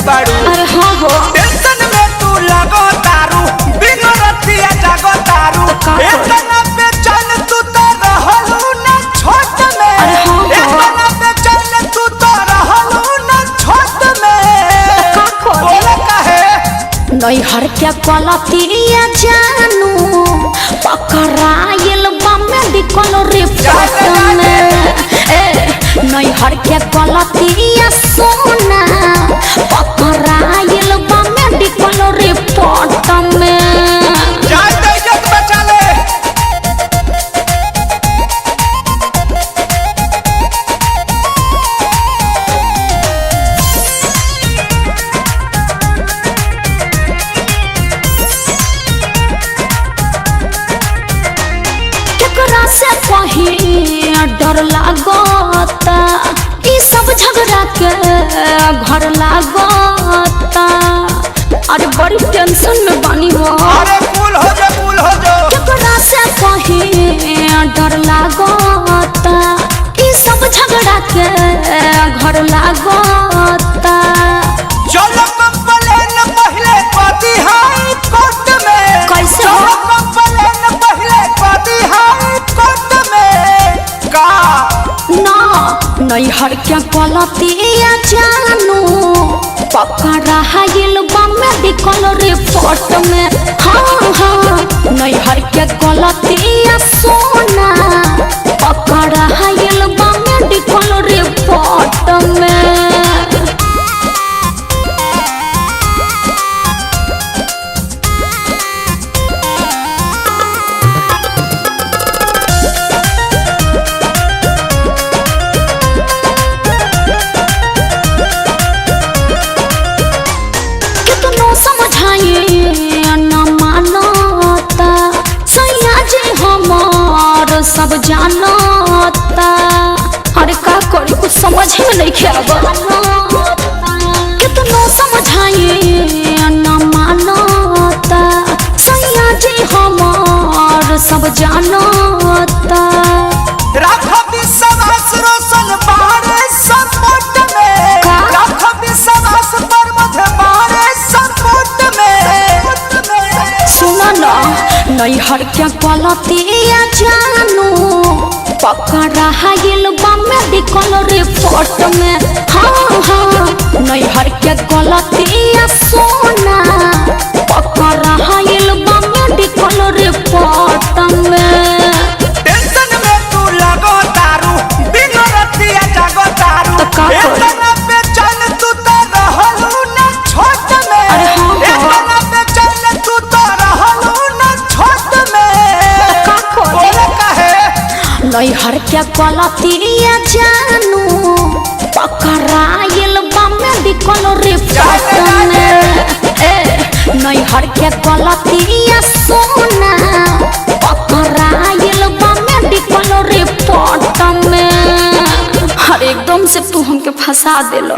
बाड़ू। अरे हाँ हो टेंशन में तू लगो तारू, बिनो रतिया जागो तारू। इतना बेचैन तू तो रहलू ना छोट में। इतना बेचैन तू तो रहलू ना छोट में। बोले काहे? नैहर के कलतिया जानू पकड़ाइल बा मेडिकल रिपोर्ट में। नैहर के कलतिया सोना पकड़ाइल बा मेडिकल रिपोर्ट में। जान दे इज्जत बचा ले। केकरा से कहीं डर लागता, ई सब झगड़ा के घर लागता। अरे बड़ी टेंशन में बानी हो। अरे कूल हो जा, कूल हो जा। केकरा से कहीं डर लागता, ई सब झगड़ा के घर लागता। चलो कंप्लेन पहले पाती हाई कोर्ट में। कैसे हो? चलो कंप्लेन पहले पाती हाई कोर्ट में। का ना नैहर के कलतिया जानू पकड़ाइल बा मेडिकल रिपोर्ट में। हाँ हाँ नैहर के कलतिया सोना पकड़ाइल बा मेडिकल रिपोर्ट में। कितनो समझाए न मानता, सैया जी हमार सब जानता। अरे का करी कुछ समझ में नहीं खेबा। कितनो समझाए न मानता, सैया जी हमार सब जानता। राखो विश्वास रोशन बारे सपोर्ट में। राखो विश्वास पर मुझे बारे सपोर्ट में। सुनो ना नैहर के कलतिया जानू पकड़ाइल बा मेडिकल रिपोर्ट में। हाँ हाँ नैहर के कलतिया सोना पकड़ाइल बा मेडिकल रिपोर्ट में। टेंशन में तू लगो तारू, बिनो रतिया जागो तारू। इतना बेचैन तू तो रहलू ना छोट में। इतना बेचैन तू तो रहलू ना छोट में। बोले काहे? नैहर के कलतिया जानू पकड़ाइल बा मेडिकल रिपोर्ट में। नैहर के कलतिया सोना पकड़ाइल बा मेडिकल रिपोर्ट में। हर एकदम से तू हमके फंसा देलो।